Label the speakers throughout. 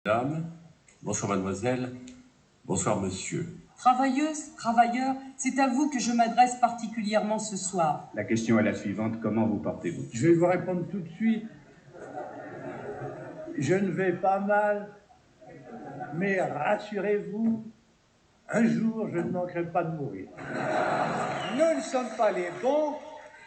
Speaker 1: Madame, bonsoir mademoiselle, bonsoir monsieur.
Speaker 2: Travailleuses, travailleurs, c'est à vous que je m'adresse particulièrement ce soir.
Speaker 3: La question est la suivante, comment vous portez-vous?
Speaker 4: Je vais vous répondre tout de suite. Je ne vais pas mal, mais rassurez-vous, un jour je ne manquerai pas de mourir.
Speaker 5: Nous ne sommes pas les bons,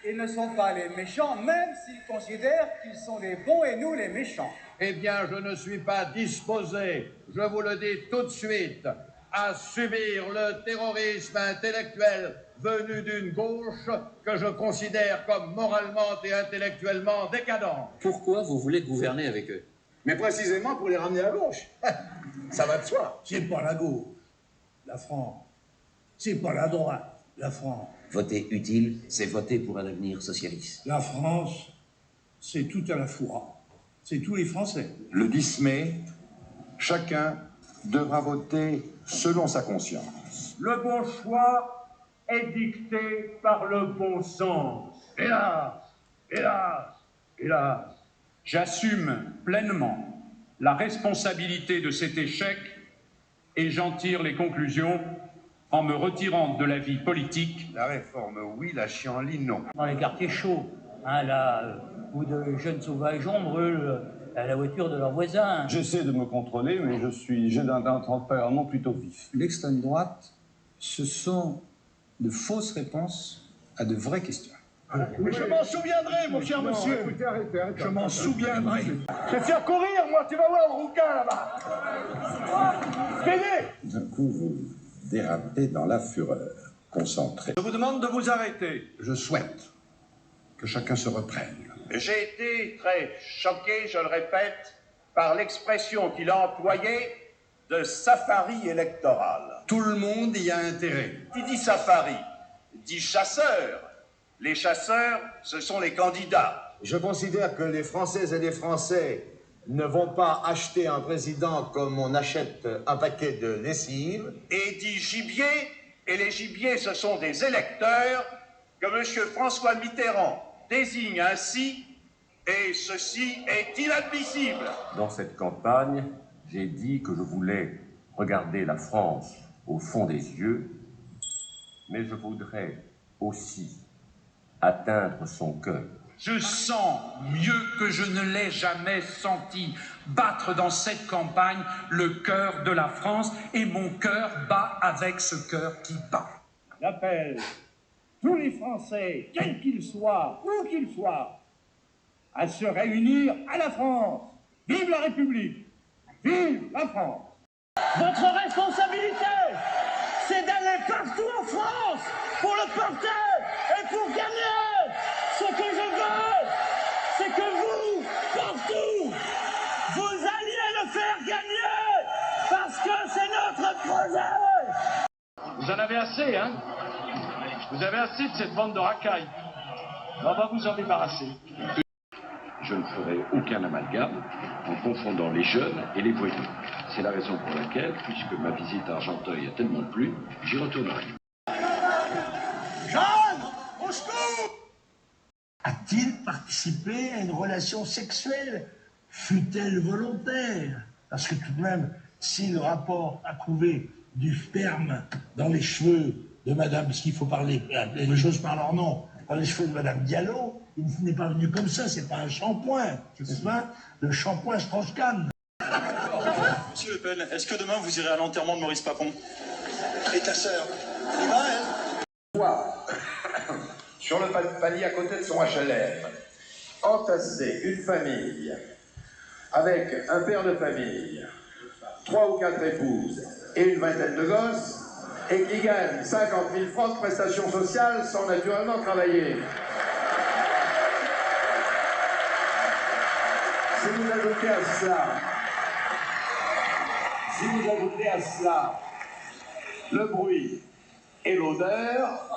Speaker 5: ils ne sont pas les méchants, même s'ils considèrent qu'ils sont les bons et nous les méchants.
Speaker 6: Eh bien, je ne suis pas disposé, je vous le dis tout de suite, à subir le terrorisme intellectuel venu d'une gauche que je considère comme moralement et intellectuellement décadent.
Speaker 7: Pourquoi vous voulez gouverner avec eux?
Speaker 3: Mais précisément pour les ramener à gauche. Ça va de soi.
Speaker 4: C'est pas la gauche, la France. C'est pas la droite, la France.
Speaker 8: Voter utile, c'est voter pour un avenir socialiste.
Speaker 4: La France, c'est tout à la fois. C'est tous les Français.
Speaker 9: Le 10 mai, chacun devra voter selon sa conscience.
Speaker 10: Le bon choix est dicté par le bon sens.
Speaker 6: Hélas, hélas, hélas.
Speaker 11: J'assume pleinement la responsabilité de cet échec et j'en tire les conclusions en me retirant de la vie politique.
Speaker 9: La réforme, oui, la chienlit, non.
Speaker 12: Dans les quartiers chauds, où de jeunes sauvageons brûlent la voiture de leurs voisins.
Speaker 13: J'essaie de me contrôler, mais j'ai un tempérament plutôt vif.
Speaker 14: L'extrême droite, ce sont de fausses réponses à de vraies questions.
Speaker 6: Mais je m'en souviendrai, mon cher monsieur.
Speaker 4: Écoutez, arrêtez.
Speaker 6: Je m'en souviendrai. Je vais te faire courir, moi, tu vas voir le rouquin là-bas. Venez.
Speaker 9: D'un coup, vous dérapez dans la fureur. Concentré.
Speaker 6: Je vous demande de vous arrêter.
Speaker 9: Je souhaite que chacun se reprenne.
Speaker 6: J'ai été très choqué, je le répète, par l'expression qu'il a employée de safari électoral.
Speaker 9: Tout le monde y a intérêt.
Speaker 6: Qui dit safari dit chasseur. Les chasseurs, ce sont les candidats.
Speaker 3: Je considère que les Françaises et les Français ne vont pas acheter un président comme on achète un paquet de lessive.
Speaker 6: Et dit gibier, et les gibiers, ce sont des électeurs que M. François Mitterrand désigne ainsi, et ceci est inadmissible.
Speaker 1: Dans cette campagne, j'ai dit que je voulais regarder la France au fond des yeux, mais je voudrais aussi atteindre son cœur.
Speaker 11: Je sens mieux que je ne l'ai jamais senti battre dans cette campagne le cœur de la France et mon cœur bat avec ce cœur qui bat.
Speaker 4: J'appelle tous les Français, quels qu'ils soient, où qu'ils soient, à se réunir à la France. Vive la République! Vive la France!
Speaker 10: Votre responsabilité, c'est d'aller partout en France pour le porter et pour gagner. Ce que je veux, c'est que vous, partout, vous alliez le faire gagner parce que c'est notre projet. Vous en avez assez, hein? Vous avez assez de cette bande de racailles. On va vous en débarrasser.
Speaker 1: Je ne ferai aucun amalgame en confondant les jeunes et les voyous. C'est la raison pour laquelle, puisque ma visite à Argenteuil a tellement plu, j'y retournerai.
Speaker 6: Jeanne, au secours!
Speaker 4: A-t-il participé à une relation sexuelle, fut-elle volontaire? Parce que tout de même, si le rapport a prouvé du sperme dans les cheveux de madame, parce qu'il faut parler, les choses par leur nom, dans les cheveux de madame Diallo, il n'est pas venu comme ça, c'est pas un shampoing, c'est pas le shampoing Strauss-Kahn.
Speaker 15: Monsieur Le Pen, est-ce que demain vous irez à l'enterrement de Maurice Papon? Et ta sœur, elle y va, elle?
Speaker 6: Sur le palier à côté de son HLM, entasser une famille avec un père de famille, 3 ou 4 épouses et une vingtaine de gosses, et qui gagne 50 000 francs de prestations sociales sans naturellement travailler. Si vous ajoutez à cela le bruit et l'odeur,